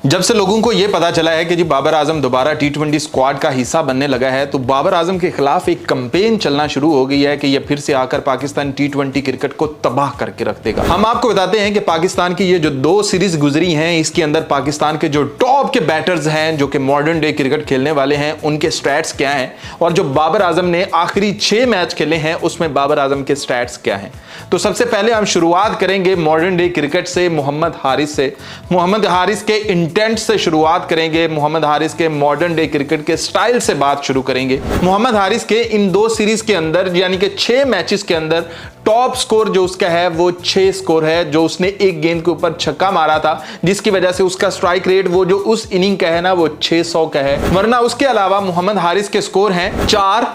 जब से लोगों को यह पता चला है कि जी बाबर आजम दोबारा टी20 स्क्वाड का हिस्सा बनने लगा है, तो बाबर आजम के खिलाफ एक कैंपेन चलना शुरू हो गई है कि यह फिर से आकर पाकिस्तान टी20 क्रिकेट को तबाह करके रख देगा। हम आपको बताते हैं कि पाकिस्तान की ये जो 2 सीरीज गुजरी हैं, इसके अंदर पाकिस्तान के जो टॉप के बैटर्स हैं, जो कि मॉडर्न डे क्रिकेट खेलने वाले हैं, उनके स्टैट्स क्या हैं, और जो बाबर आजम ने आखिरी 6 मैच खेले हैं उसमें बाबर आजम के स्टैट्स क्या हैं। तो सबसे पहले हम शुरुआत करेंगे मॉडर्न डे क्रिकेट से, मोहम्मद हारिस से। मोहम्मद हारिस के इंटेंट से शुरुआत करेंगे, मोहम्मद हारिस के मॉडर्न डे क्रिकेट के स्टाइल से बात शुरू करेंगे। मोहम्मद हारिस के इन 2 सीरीज के अंदर यानी कि 6 मैचेस के अंदर टॉप स्कोर जो उसका है वो 6 स्कोर है, जो उसने एक गेंद के ऊपर छक्का मारा था, जिसकी वजह से उसका स्ट्राइक रेट वो जो उस इनिंग का है ना वो 600 का है। वरना उसके अलावा मोहम्मद हारिस के स्कोर हैं 4,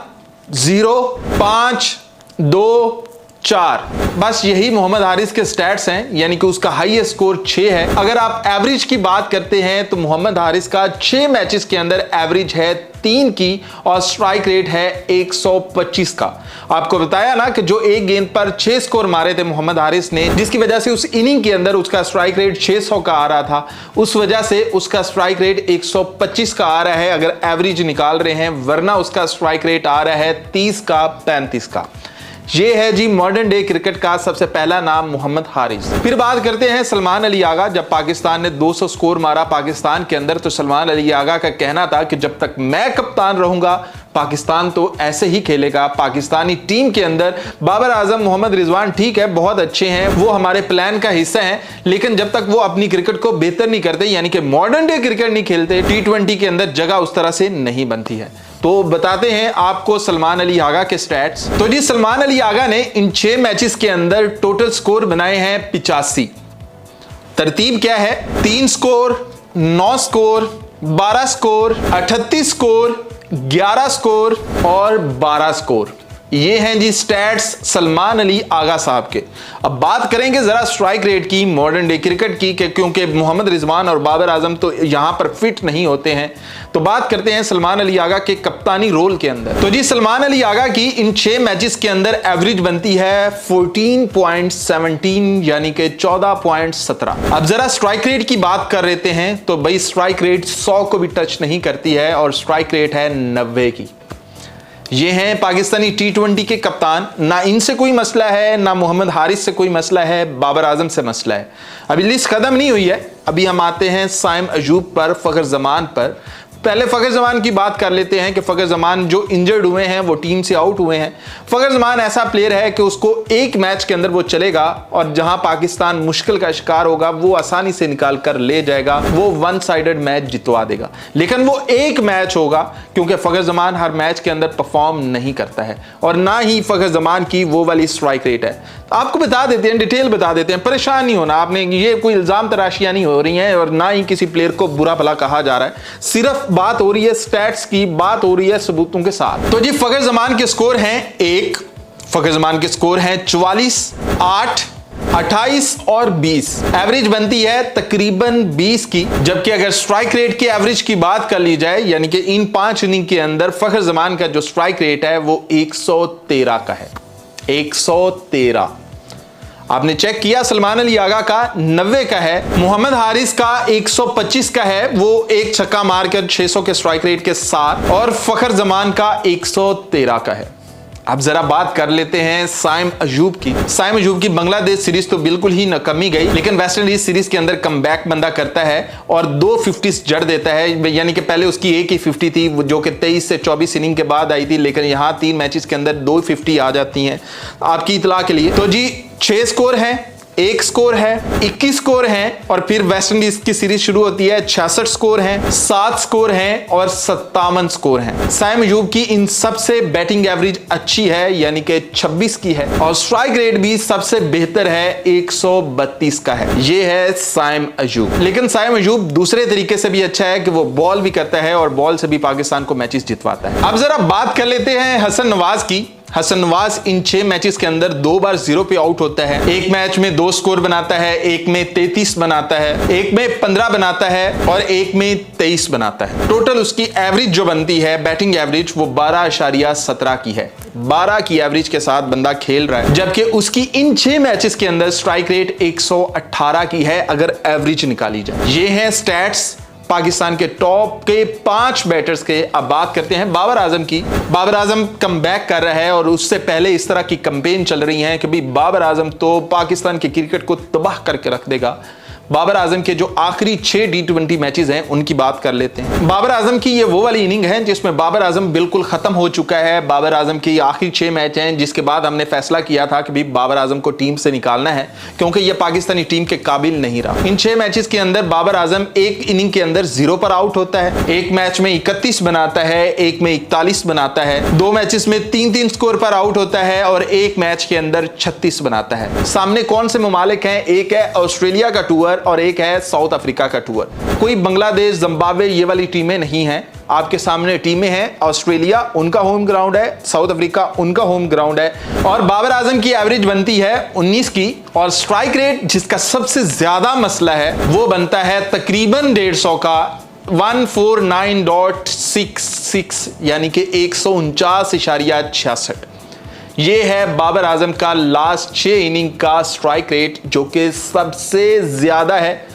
0, 5, 2, 4। बस यही मोहम्मद हारिस के स्टैट्स हैं, यानी कि उसका हाईएस्ट स्कोर 6 है। अगर आप एवरेज की बात करते हैं तो मोहम्मद हारिस का 6 मैचेस के अंदर एवरेज है 3 की और स्ट्राइक रेट है 125 का। आपको बताया ना कि जो एक गेंद पर 6 स्कोर मारे थे मोहम्मद हारिस ने, जिसकी वजह से उस इनिंग के अंदर उसका स्ट्राइक रेट 600 का आ रहा था, उस वजह से उसका स्ट्राइक रेट 125 का आ रहा है अगर एवरेज निकाल रहे हैं, वरना उसका स्ट्राइक रेट आ रहा है 30 का, 35 का। ये है जी मॉडर्न डे क्रिकेट का सबसे पहला नाम मोहम्मद हारिस। फिर बात करते हैं सलमान अली आगा। जब पाकिस्तान ने 200 स्कोर मारा पाकिस्तान के अंदर, तो सलमान अली आगा का कहना था कि जब तक मैं कप्तान रहूंगा पाकिस्तान तो ऐसे ही खेलेगा। पाकिस्तानी टीम के अंदर बाबर आजम, मोहम्मद रिजवान ठीक है, बहुत अच्छे हैं, वो हमारे प्लान का हिस्सा हैं, लेकिन जब तक वो अपनी क्रिकेट को बेहतर नहीं करते, यानी कि मॉडर्न डे क्रिकेट नहीं खेलते, टी20 के अंदर जगह उस तरह से नहीं बनती है। तो बताते हैं आपको सलमान अली आगा के स्टैट्स। तो जी सलमान अली आगा ने इन 6 मैचेस के अंदर टोटल स्कोर बनाए हैं 85। तरतीब क्या है? 3 score, 9 score, 12 score, 38 score, 11 score और 12 स्कोर। ये हैं जी स्टैट्स सलमान अली आगा साहब के। अब बात करेंगे जरा स्ट्राइक रेट की, मॉडर्न डे क्रिकेट की, क्योंकि मोहम्मद रिजवान और बाबर आजम तो यहां पर फिट नहीं होते हैं। तो बात करते हैं सलमान अली आगा के कप्तानी रोल के अंदर। तो जी सलमान अली आगा की इन 6 मैचेस के अंदर एवरेज बनती है 14.17 यानी कि 14.17। अब जरा स्ट्राइक रेट की बात कर लेते हैं, तो भाई स्ट्राइक रेट 100 को भी टच नहीं करती है और स्ट्राइक रेट है 90 की। ये हैं पाकिस्तानी टी20 के कप्तान। ना इनसे कोई मसला है, ना मोहम्मद हारिस से कोई मसला है, बाबर आजम से मसला है। अभी लिस्ट खत्म नहीं हुई है, अभी हम आते हैं साइम अयूब पर, फखर जमान पर। पहले फखर जमान की बात कर लेते हैं कि फखर जमान जो इंजर्ड हुए हैं, वो टीम से आउट हुए हैं। फखर जमान ऐसा प्लेयर है कि उसको एक मैच के अंदर वो चलेगा और जहां पाकिस्तान मुश्किल का शिकार होगा वो आसानी से निकाल कर ले जाएगा, वो 1 साइडेड मैच जितवा देगा। लेकिन वो एक मैच होगा, क्योंकि फखर जमान हर मैच के अंदर परफॉर्म नहीं करता है और ना ही फखर जमान की वो वाली स्ट्राइक रेट है। आपको बता देते हैं, डिटेल बता देते हैं, परेशान नहीं होना आपने। ये कोई इल्जाम तराशियां नहीं हो रही हैं और ना ही किसी प्लेयर को बुरा भला कहा जा रहा है, सिर्फ बात हो रही है स्टैट्स की, बात हो रही है सबूतों के साथ। तो जी फखर जमान के स्कोर हैं 1, फखर जमान के स्कोर हैं 44, 8, 28 और 20। एवरेज बनती है तकरीबन 20 की। जबकि अगर स्ट्राइक रेट की एवरेज की बात कर ली जाए, यानी कि इन 5 इनिंग के अंदर फखर जमान का जो स्ट्राइक रेट है वो 113 का है। 113 आपने चेक किया। सलमान अली आगा का 90 का है, मोहम्मद हारिस का 125 का है, वो एक छक्का मारकर 600 के स्ट्राइक रेट के साथ, और फखर जमान का 113 का है। अब जरा बात कर लेते हैं साइम अयूब की। साइम अयूब की बांग्लादेश सीरीज तो बिल्कुल ही नकमी गई, लेकिन वेस्ट इंडीज सीरीज के अंदर कमबैक बंदा करता है और 2 50 जड़ देता है। यानी कि पहले उसकी एक ही 50 थी जो कि 23 से 24 इनिंग के बाद आई थी, लेकिन यहां 3 मैचेस के अंदर 2 50 आ जाती हैं आपकी इतला के लिए। तो जी 6 स्कोर है, 1 स्कोर है, 21 स्कोर हैं, और फिर वेस्ट इंडीज की सीरीज शुरू होती है। 66 स्कोर हैं, 7 स्कोर हैं और 57 स्कोर हैं। साइम अयूब की इन सबसे बैटिंग एवरेज अच्छी है, यानी कि 26 की है, और स्ट्राइक रेट भी सबसे बेहतर है, 132 का है। ये है साइम अयूब। लेकिन साइम अयूब दूसरे तरीके से भी अच्छा है कि वो बॉल भी करता है और बॉल से भी पाकिस्तान को मैचेस जितवाता है। अब जरा बात कर लेते हैं हसन नवाज की। हसन नवाज इन 6 मैचेस के अंदर 2 बार 0 पे आउट होता है। एक मैच में 2 स्कोर बनाता है, एक में 33 बनाता है, एक में 15 बनाता है और एक में 23 बनाता है। टोटल उसकी एवरेज जो बनती है, बैटिंग एवरेज, वो 12.17 की है। 12 की एवरेज के साथ बंदा खेल रहा है, जबकि उसकी इन 6 मैचेस के अंदर स्ट्राइक रेट 118 की है अगर एवरेज निकाली जाए। ये है स्टैट्स पाकिस्तान के टॉप के 5 बैटर्स के। अब बात करते हैं बाबर आजम की। बाबर आजम कमबैक कर रहा है और उससे पहले इस तरह की कैंपेन चल रही है कि भाई बाबर आजम तो पाकिस्तान के क्रिकेट को तबाह करके रख देगा। बाबर आजम के जो आखिरी 6 T20 मैचेस हैं उनकी बात कर लेते हैं। बाबर आजम की ये वो वाली इनिंग है जिसमें बाबर आजम बिल्कुल खत्म हो चुका है। बाबर आजम की आखिरी 6 मैच हैं जिसके बाद हमने फैसला किया था कि भाई बाबर आजम को टीम से निकालना है क्योंकि ये पाकिस्तानी टीम के काबिल नहीं रहा। इन 6 मैचेस के अंदर बाबर आजम एक इनिंग के अंदर 0 पर आउट होता है, एक मैच में 31 बनाता है, एक में 41 बनाता है, 2 मैचेस में 3-3 स्कोर पर आउट होता है और एक मैच के अंदर 36 बनाता है। सामने कौन से ममालिक हैं? एक है ऑस्ट्रेलिया का टूर और एक है साउथ अफ्रीका का टूर। कोई बांग्लादेश, जिम्बाब्वे ये वाली टीमें नहीं हैं। आपके सामने टीमें हैं, ऑस्ट्रेलिया उनका होम ग्राउंड है, साउथ अफ्रीका उनका होम ग्राउंड है। और बाबर आजम की एवरेज बनती है 19 की और स्ट्राइक रेट जिसका सबसे ज्यादा मसला है वो बनता है तकरीबन 150 का 149.66 यानी कि 149.66। ये है बाबर आजम का लास्ट 6 इनिंग का स्ट्राइक रेट जो कि सबसे ज्यादा है।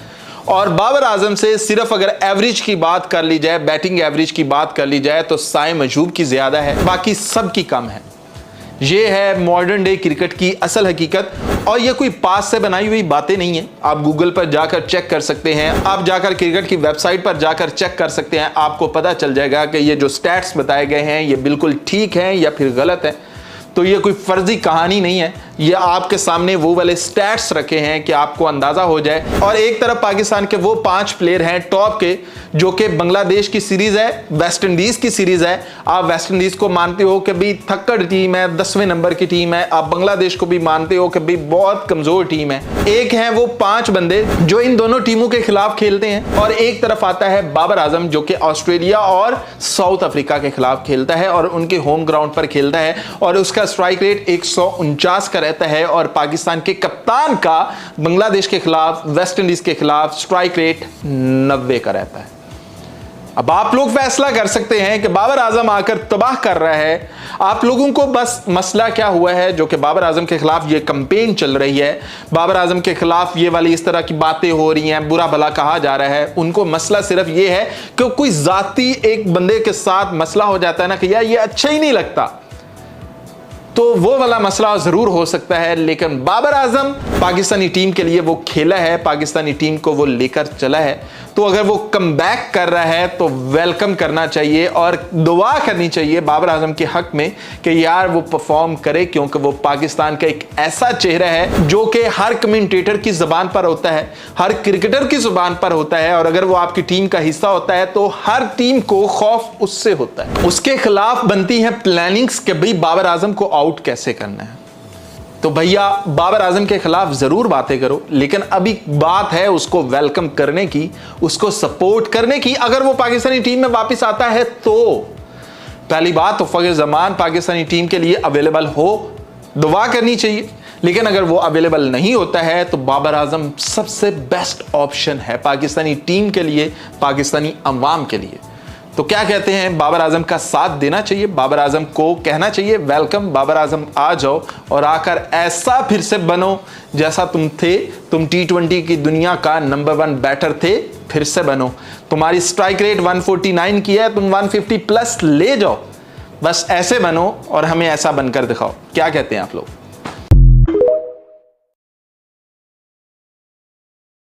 और बाबर आजम से सिर्फ अगर एवरेज की बात कर ली जाए, बैटिंग एवरेज की बात कर ली जाए तो साइम अजूब की ज्यादा है, बाकी सब की कम है। ये है मॉडर्न डे क्रिकेट की असल हकीकत और ये कोई पास से बनाई हुई बातें नहीं है। आप गूगल पर जाकर चेक कर सकते हैं, आप जाकर क्रिकेट की वेबसाइट पर जाकर चेक कर सकते हैं, आपको पता चल जाएगा कि ये जो स्टैट्स बताए गए हैं ये बिल्कुल ठीक है या फिर गलत है। तो ये कोई फर्जी कहानी नहीं है, ये आपके सामने वो वाले स्टैट्स रखे हैं कि आपको अंदाजा हो जाए। और एक तरफ पाकिस्तान के वो 5 प्लेयर हैं टॉप के जो कि बांग्लादेश की सीरीज है, वेस्ट इंडीज की सीरीज है। आप वेस्ट इंडीज को मानते हो कि भाई थक्कड़ टीम है, 10वें नंबर की टीम है। आप बांग्लादेश को भी मानते हो कि भाई बहुत कमजोर टीम है। एक है वो 5 बंदे जो इन दोनों टीमों के खिलाफ खेलते हैं और एक तरफ आता है बाबर आजम जो कि ऑस्ट्रेलिया और साउथ अफ्रीका के खिलाफ खेलता है और उनके होम ग्राउंड पर खेलता है और उसका स्ट्राइक रेट 149 का रहता है। और पाकिस्तान के कप्तान का बांग्लादेश के खिलाफ, वेस्ट इंडीज के खिलाफ स्ट्राइक रेट 90 का रहता है। अब आप लोग फैसला कर सकते हैं कि बाबर आजम आकर तबाह कर रहा है। आप लोगों को बस मसला क्या हुआ है जो कि बाबर आजम के खिलाफ ये कैंपेन चल रही है, बाबर आजम के खिलाफ ये वाली इस तरह की बातें हो रही हैं, बुरा भला कहा जा रहा है। उनको मसला सिर्फ ये है कि कोई जाती एक बंदे के साथ मसला हो जाता है ना कि यार ये अच्छा ही नहीं लगता, तो वो वाला मसला जरूर हो सकता है। लेकिन बाबर आजम पाकिस्तानी टीम के लिए वो खेला है, पाकिस्तानी टीम को वो लेकर चला है, तो अगर वो कमबैक कर रहा है तो वेलकम करना चाहिए और दुआ करनी चाहिए बाबर आजम के हक में कि यार वो परफॉर्म करे, क्योंकि वो पाकिस्तान का एक ऐसा चेहरा है जो कि हर कमेंटेटर की जुबान पर होता है, हर क्रिकेटर की जुबान पर होता है। और अगर वो आपकी टीम का हिस्सा होता है तो हर टीम को खौफ उससे होता है। उसके खिलाफ बनती है प्लानिंग्स कि भाई बाबर आजम को आउट कैसे करना है। तो भैया बाबर आजम के खिलाफ जरूर बातें करो, लेकिन अभी बात है उसको वेलकम करने की, उसको सपोर्ट करने की। अगर वो पाकिस्तानी टीम में वापस आता है तो पहली बात तो फखर जमान पाकिस्तानी टीम के लिए अवेलेबल हो, दुआ करनी चाहिए। लेकिन अगर वो अवेलेबल नहीं होता है तो बाबर आजम सबसे बेस्ट ऑप्शन है पाकिस्तानी टीम के लिए, पाकिस्तानी अवाम के लिए। तो क्या कहते हैं, बाबर आजम का साथ देना चाहिए, बाबर आजम को कहना चाहिए वेलकम, बाबर आजम आ जाओ और आकर ऐसा फिर से बनो जैसा तुम थे। तुम T20 की दुनिया का नंबर 1 बैटर थे, फिर से बनो। तुम्हारी स्ट्राइक रेट 149 की है, तुम 150 प्लस ले जाओ, बस ऐसे बनो और हमें ऐसा बनकर दिखाओ। क्या कहते हैं आप लोग?